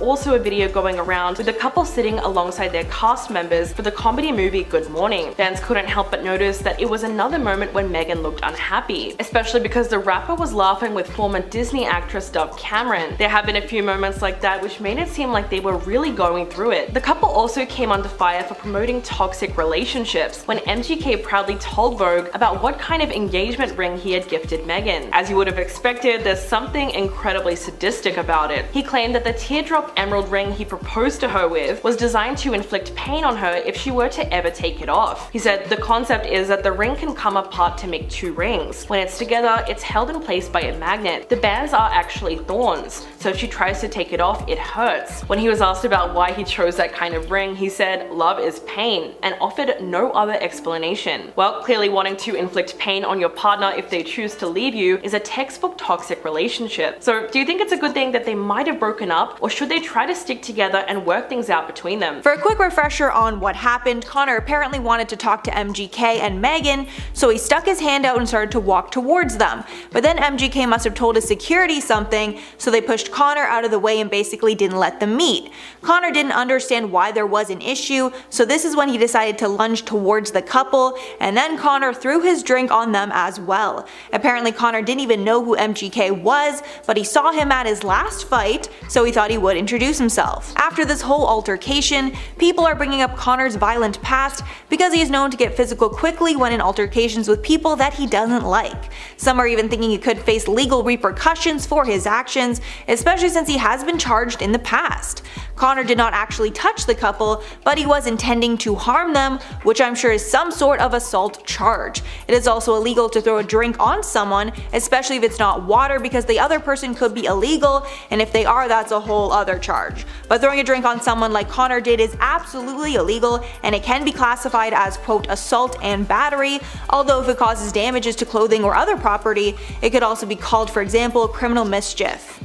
Speaker 1: also a video going around with the couple sitting alongside their cast members for the comedy movie Good Morning. Fans couldn't help but notice that it was another moment when Megan looked unhappy, especially because the rapper was laughing with former Disney actress Dove Cameron. There have been a few moments like that which made it seem like they were really going through it. The couple also came under fire for promoting toxic relationships when MGK proudly told Vogue about what kind of engagement ring he had gifted Megan. As you would have expected, there's something incredibly sadistic about it. He claimed that the teardrop emerald ring he proposed to her with was designed to inflict pain on her if she were to ever take it off. He said the concept is that the ring can come apart to make two rings. When it's together, it's held in place by a magnet. The bands are actually thorns, so if she tries to take it off, it hurts. When he was asked about why he chose that kind of ring, he said love is pain and offered no other explanation. Well, clearly wanting to inflict pain on your partner if they choose to leave you is a textbook toxic relationship. So do you think it's a good thing that they might have broken up, or should they try to stick together and work things out between them?
Speaker 4: For a quick refresher on what happened, Conor apparently wanted to talk to MGK and Megan, so he stuck his hand out and started to walk towards them. But then MGK must have told his security something, so they pushed Conor out of the way and basically didn't let them meet. Conor didn't understand why there was an issue, so this is when he decided to lunge towards the couple, and then Conor threw his drink on them as well. Apparently Conor didn't even know who MGK was, but he saw him at his last fight, so he thought he would introduce himself. After this whole altercation, people are bringing up Conor's violent past because he is known to get physical quickly when in altercations with people that he doesn't like. Some are even thinking he could face legal repercussions for his actions, especially since he has been charged in the past. Conor did not actually touch the couple, but he was intending to harm them, which I'm sure is some sort of assault charge. It is also illegal to throw a drink on someone, especially if it's not water, because the other person could be illegal, and if they are, that's a whole other charge. But throwing a drink on someone like Conor did is absolutely illegal, and it can be classified as quote assault and battery, although if it causes damages to clothing or other property, it could also be called, for example, criminal mischief.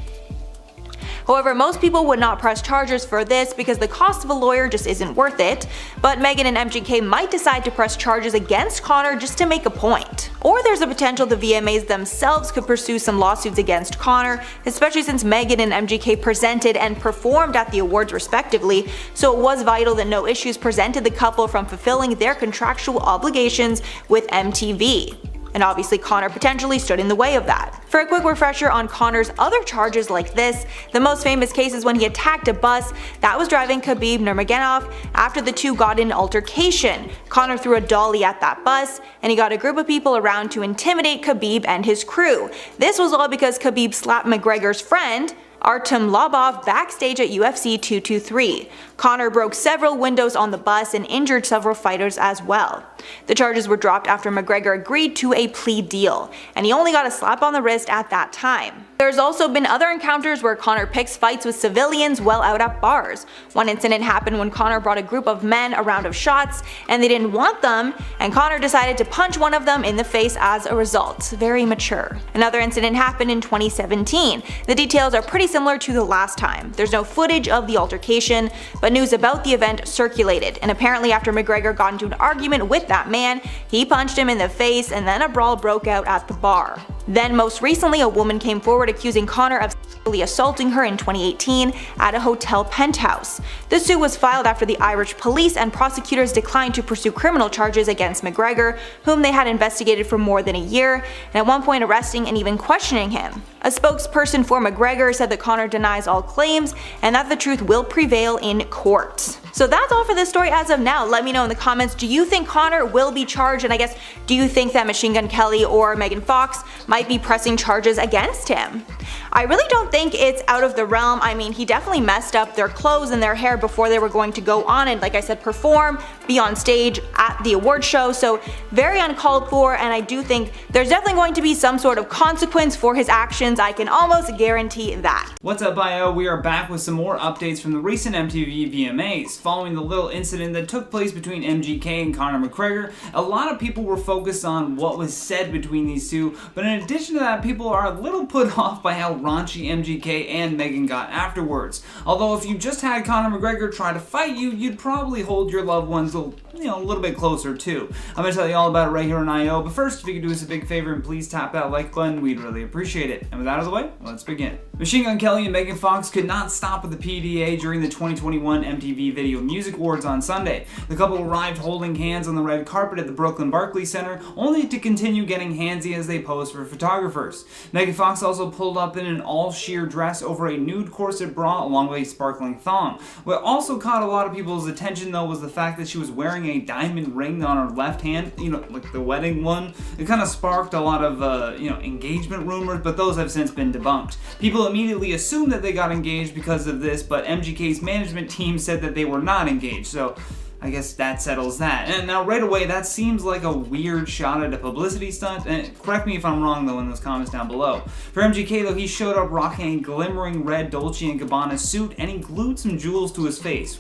Speaker 4: However, most people would not press charges for this because the cost of a lawyer just isn't worth it, but Megan and MGK might decide to press charges against Conor just to make a point. Or there's a potential the VMAs themselves could pursue some lawsuits against Conor, especially since Megan and MGK presented and performed at the awards respectively, so it was vital that no issues prevented the couple from fulfilling their contractual obligations with MTV. And obviously Conor potentially stood in the way of that. For a quick refresher on Conor's other charges like this, the most famous case is when he attacked a bus that was driving Khabib Nurmagomedov after the two got in an altercation. Conor threw a dolly at that bus, and he got a group of people around to intimidate Khabib and his crew. This was all because Khabib slapped McGregor's friend, Artem Lobov, backstage at UFC 223. Conor broke several windows on the bus and injured several fighters as well. The charges were dropped after McGregor agreed to a plea deal, and he only got a slap on the wrist at that time. There's also been other encounters where Conor picks fights with civilians while out at bars. One incident happened when Conor brought a group of men a round of shots and they didn't want them, and Conor decided to punch one of them in the face as a result. Very mature. Another incident happened in 2017. The details are pretty similar to the last time. There's no footage of the altercation, but news about the event circulated, and apparently after McGregor got into an argument with that man, he punched him in the face and then a brawl broke out at the bar. Then most recently a woman came forward accusing Conor of sexually assaulting her in 2018 at a hotel penthouse. The suit was filed after the Irish police and prosecutors declined to pursue criminal charges against McGregor, whom they had investigated for more than a year, and at one point arresting and even questioning him. A spokesperson for McGregor said that Conor denies all claims and that the truth will prevail in court. So that's all for this story as of now. Let me know in the comments, do you think Conor will be charged, and I guess, do you think that Machine Gun Kelly or Megan Fox might be pressing charges against him? I really don't think it's out of the realm. I mean, he definitely messed up their clothes and their hair before they were going to go on and, like I said, perform, be on stage at the award show, so very uncalled for, and I do think there's definitely going to be some sort of consequence for his actions. I can almost guarantee that.
Speaker 5: What's up, IO? We are back with some more updates from the recent MTV VMAs. Following the little incident that took place between MGK and Conor McGregor, a lot of people were focused on what was said between these two, but in addition to that, people are a little put off by how raunchy MGK and Megan got afterwards. Although if you just had Conor McGregor try to fight you, you'd probably hold your loved ones a little bit closer too. I'm gonna tell you all about it right here on IO, but first, if you could do us a big favor and please tap that like button, we'd really appreciate it. And with that out of the way, let's begin. Machine Gun Kelly and Megan Fox could not stop with the PDA during the 2021 MTV Video Music Awards on Sunday. The couple arrived holding hands on the red carpet at the Brooklyn Barclays Center, only to continue getting handsy as they posed for photographers. Megan Fox also pulled up in an all-sheer dress over a nude corset bra along with a sparkling thong. What also caught a lot of people's attention though was the fact that she was wearing a diamond ring on her left hand, like the wedding one. It kind of sparked a lot of engagement rumors, but those have since been debunked. People immediately assumed that they got engaged because of this, but MGK's management team said that they were not engaged, so I guess that settles that. And now right away, that seems like a weird shot at a publicity stunt, and correct me if I'm wrong though in those comments down below. For MGK though, he showed up rocking a glimmering red Dolce & Gabbana suit, and he glued some jewels to his face.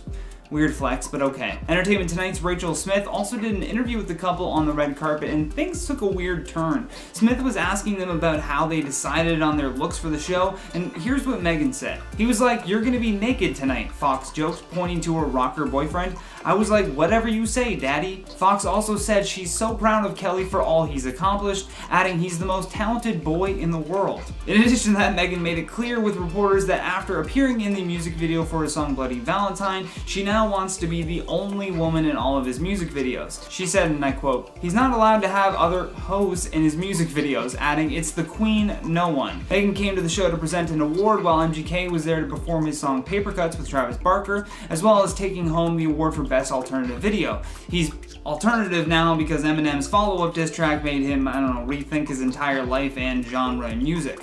Speaker 5: Weird flex, but okay. Entertainment Tonight's Rachel Smith also did an interview with the couple on the red carpet, and things took a weird turn. Smith was asking them about how they decided on their looks for the show, and here's what Megan said. He was like, "You're gonna be naked tonight," Fox joked, pointing to her rocker boyfriend. I was like, "Whatever you say, daddy." Fox also said she's so proud of Kelly for all he's accomplished, adding he's the most talented boy in the world. In addition to that, Megan made it clear with reporters that after appearing in the music video for his song Bloody Valentine, she now wants to be the only woman in all of his music videos. She said, and I quote, "He's not allowed to have other hoes in his music videos," adding, "It's the queen, no one." Megan came to the show to present an award while MGK was there to perform his song Paper Cuts with Travis Barker, as well as taking home the award for Best Alternative Video. He's alternative now because Eminem's follow-up diss track made him, rethink his entire life and genre in music.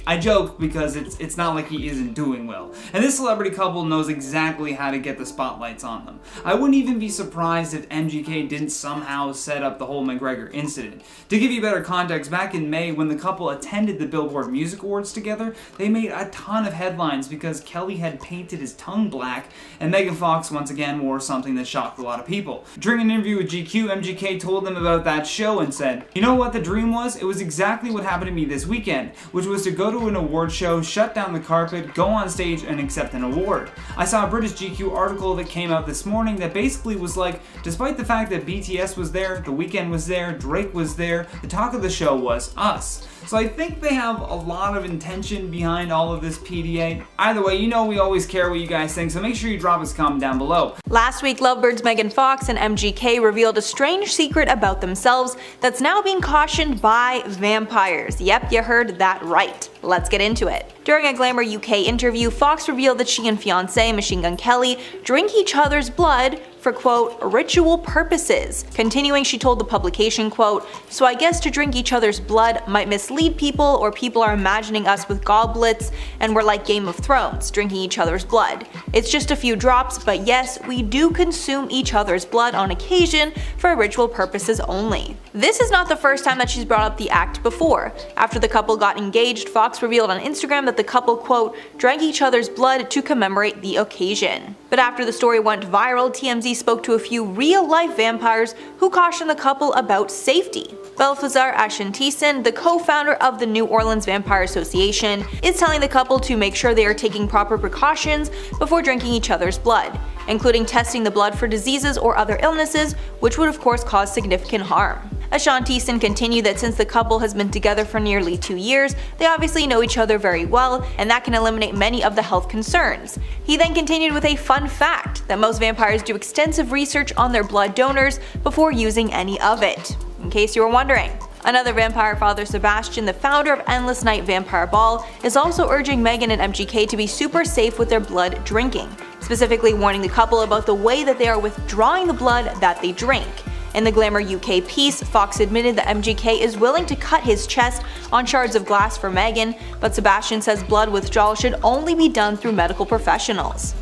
Speaker 5: I joke because it's not like he isn't doing well. And this celebrity couple knows exactly how to get the spotlights on them. I wouldn't even be surprised if MGK didn't somehow set up the whole McGregor incident. To give you better context, back in May when the couple attended the Billboard Music Awards together, they made a ton of headlines because Kelly had painted his tongue black, and Megan Fox once again wore something that shocked a lot of people. During an interview with GQ, MGK told them about that show and said, "You know what the dream was? It was exactly what happened to me this weekend, which was to go to an award show, shut down the carpet, go on stage, and accept an award. I saw a British GQ article that came out this morning that basically was like, despite the fact that BTS was there, The Weeknd was there, Drake was there, the talk of the show was us." So I think they have a lot of intention behind all of this PDA. Either way, we always care what you guys think, so make sure you drop us a comment down below.
Speaker 4: Last week, Lovebirds Megan Fox and MGK revealed a strange secret about themselves that's now being cautioned by vampires. Yep, you heard that right. Let's get into it. During a Glamour UK interview, Fox revealed that she and fiancé Machine Gun Kelly drink each other's blood for, quote, ritual purposes. Continuing, she told the publication, quote, "So I guess to drink each other's blood might mislead people, or people are imagining us with goblets and we're like Game of Thrones, drinking each other's blood. It's just a few drops, but yes, we do consume each other's blood on occasion for ritual purposes only." This is not the first time that she's brought up the act before. After the couple got engaged, Fox revealed on Instagram that the couple, quote, drank each other's blood to commemorate the occasion. But after the story went viral, TMZ spoke to a few real-life vampires who cautioned the couple about safety. Balthazar Ashantisan, the co-founder of the New Orleans Vampire Association, is telling the couple to make sure they are taking proper precautions before drinking each other's blood, including testing the blood for diseases or other illnesses, which would of course cause significant harm. Ashantisan continued that since the couple has been together for nearly 2 years, they obviously know each other very well, and that can eliminate many of the health concerns. He then continued with a fun fact that most vampires do extensive research on their blood donors before using any of it, in case you were wondering. Another vampire, Father Sebastian, the founder of Endless Night Vampire Ball, is also urging Megan and MGK to be super safe with their blood drinking. specifically warning the couple about the way that they are withdrawing the blood that they drink. In the Glamour UK piece, Fox admitted that MGK is willing to cut his chest on shards of glass for Meghan, but Sebastian says blood withdrawal should only be done through medical professionals.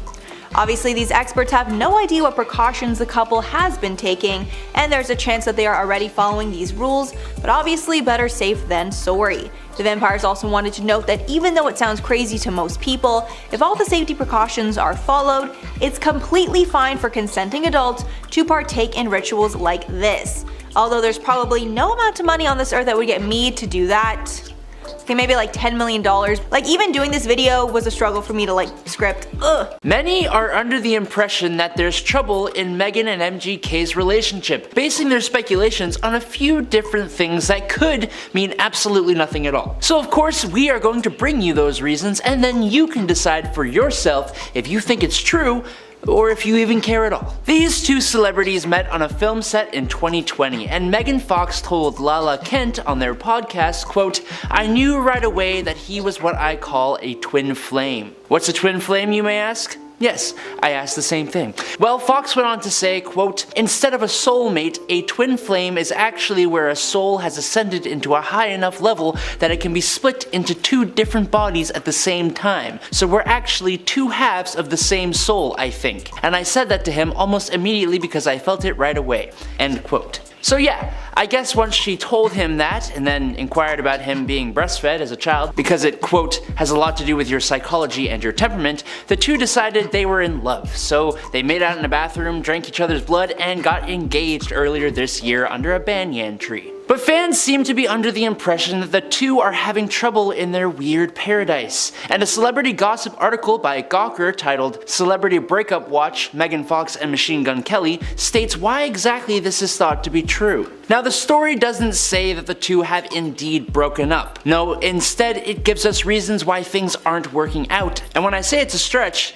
Speaker 4: Obviously, these experts have no idea what precautions the couple has been taking, and there's a chance that they are already following these rules, but obviously better safe than sorry. The vampires also wanted to note that even though it sounds crazy to most people, if all the safety precautions are followed, it's completely fine for consenting adults to partake in rituals like this. Although there's probably no amount of money on this earth that would get me to do that. Okay, maybe like $10 million. Like, even doing this video was a struggle for me to script. Ugh.
Speaker 6: Many are under the impression that there's trouble in Meghan and MGK's relationship, basing their speculations on a few different things that could mean absolutely nothing at all. So of course, we are going to bring you those reasons, and then you can decide for yourself if you think it's true, or if you even care at all. These two celebrities met on a film set in 2020, and Megan Fox told Lala Kent on their podcast, quote, "I knew right away that he was what I call a twin flame." What's a twin flame, you may ask? Yes, I asked the same thing. Well, Fox went on to say, quote, "Instead of a soulmate, a twin flame is actually where a soul has ascended into a high enough level that it can be split into two different bodies at the same time. So we're actually two halves of the same soul, I think." And I said that to him almost immediately because I felt it right away. End quote. So yeah, I guess once she told him that, and then inquired about him being breastfed as a child, because it, quote, "has a lot to do with your psychology and your temperament," the two decided they were in love. So they made out in a bathroom, drank each other's blood, and got engaged earlier this year under a banyan tree. But fans seem to be under the impression that the two are having trouble in their weird paradise. And a celebrity gossip article by Gawker titled "Celebrity Breakup Watch, Megan Fox and Machine Gun Kelly" states why exactly this is thought to be true. Now, the story doesn't say that the two have indeed broken up. No, instead it gives us reasons why things aren't working out. And when I say it's a stretch,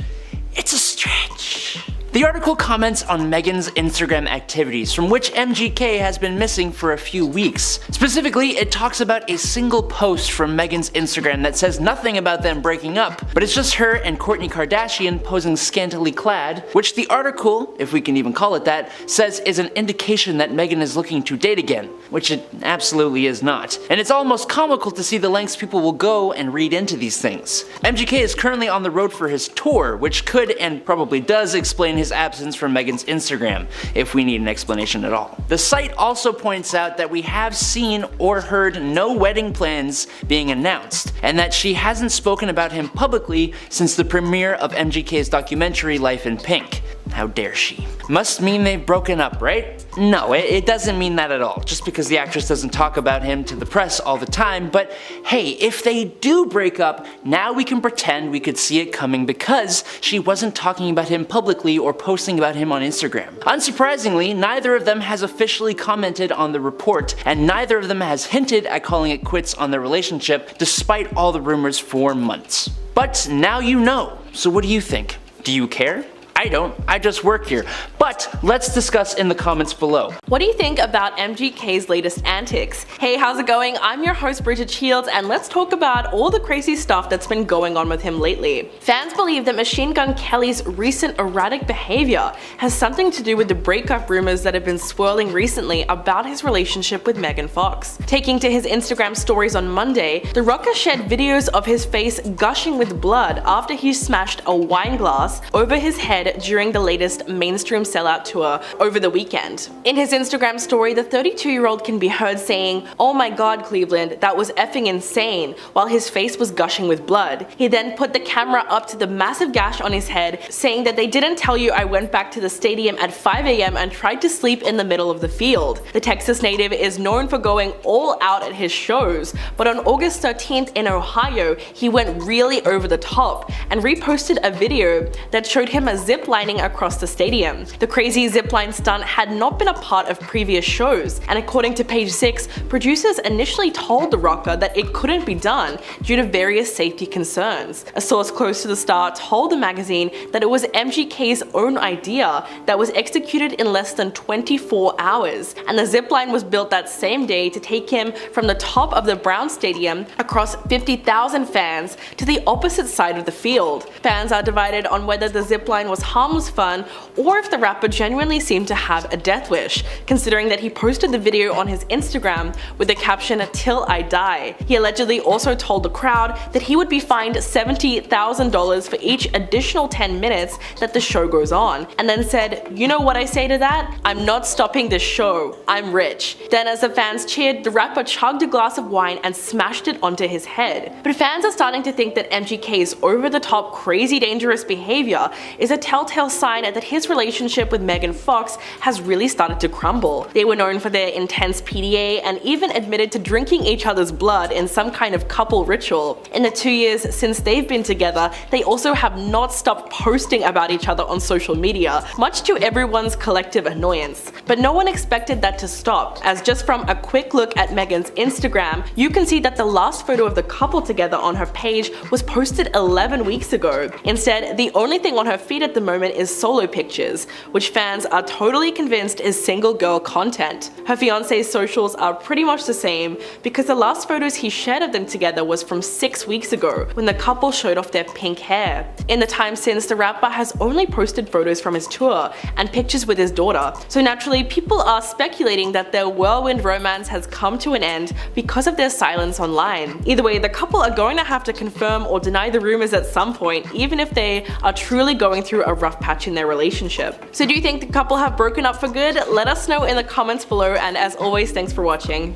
Speaker 6: it's a stretch. The article comments on Meghan's Instagram activities, from which MGK has been missing for a few weeks. Specifically, it talks about a single post from Meghan's Instagram that says nothing about them breaking up, but it's just her and Kourtney Kardashian posing scantily clad, which the article, if we can even call it that, says is an indication that Meghan is looking to date again, which it absolutely is not. And it's almost comical to see the lengths people will go and read into these things. MGK is currently on the road for his tour, which could and probably does explain his absence from Meghan's Instagram, if we need an explanation at all. The site also points out that we have seen or heard no wedding plans being announced, and that she hasn't spoken about him publicly since the premiere of MGK's documentary Life in Pink. How dare she? Must mean they've broken up, right? No, it doesn't mean that at all, just because the actress doesn't talk about him to the press all the time, but hey, if they do break up, now we can pretend we could see it coming because she wasn't talking about him publicly or posting about him on Instagram. Unsurprisingly, neither of them has officially commented on the report, and neither of them has hinted at calling it quits on their relationship, despite all the rumors for months. But now you know, so what do you think? Do you care? I don't, I just work here. But let's discuss in the comments below.
Speaker 1: What do you think about MGK's latest antics? Hey, how's it going? I'm your host Bridget Shields, and let's talk about all the crazy stuff that's been going on with him lately. Fans believe that Machine Gun Kelly's recent erratic behavior has something to do with the breakup rumors that have been swirling recently about his relationship with Megan Fox. Taking to his Instagram stories on Monday, the rocker shared videos of his face gushing with blood after he smashed a wine glass over his head during the latest mainstream sellout tour over the weekend. In his Instagram story, the 32-year-old can be heard saying, "Oh my god, Cleveland, that was effing insane," while his face was gushing with blood. He then put the camera up to the massive gash on his head, saying that "they didn't tell you I went back to the stadium at 5 AM and tried to sleep in the middle of the field." The Texas native is known for going all out at his shows, but on August 13th in Ohio, he went really over the top and reposted a video that showed him a zip zip-lining across the stadium. The crazy zip-line stunt had not been a part of previous shows, and according to Page 6, producers initially told the rocker that it couldn't be done due to various safety concerns. A source close to the star told the magazine that it was MGK's own idea that was executed in less than 24 hours, and the zipline was built that same day to take him from the top of the Brown Stadium across 50,000 fans to the opposite side of the field. Fans are divided on whether the zipline was harmless fun or if the rapper genuinely seemed to have a death wish, considering that he posted the video on his Instagram with the caption "Till I die." He allegedly also told the crowd that he would be fined $70,000 for each additional 10 minutes that the show goes on, and then said, "You know what I say to that? I'm not stopping this show. I'm rich." Then as the fans cheered, the rapper chugged a glass of wine and smashed it onto his head. But fans are starting to think that MGK's over-the-top crazy dangerous behavior is a telltale sign that his relationship with Megan Fox has really started to crumble. They were known for their intense PDA and even admitted to drinking each other's blood in some kind of couple ritual. In the 2 years since they've been together, they also have not stopped posting about each other on social media, much to everyone's collective annoyance. But no one expected that to stop, as just from a quick look at Megan's Instagram, you can see that the last photo of the couple together on her page was posted 11 weeks ago. Instead, the only thing on her feed at the moment is solo pictures, which fans are totally convinced is single girl content. Her fiance's socials are pretty much the same, because the last photos he shared of them together was from 6 weeks ago, when the couple showed off their pink hair. In the time since, the rapper has only posted photos from his tour and pictures with his daughter, so naturally people are speculating that their whirlwind romance has come to an end because of their silence online. Either way, the couple are going to have to confirm or deny the rumors at some point, even if they are truly going through a rough patch in their relationship. So do you think the couple have broken up for good? Let us know in the comments below, and as always, thanks for watching.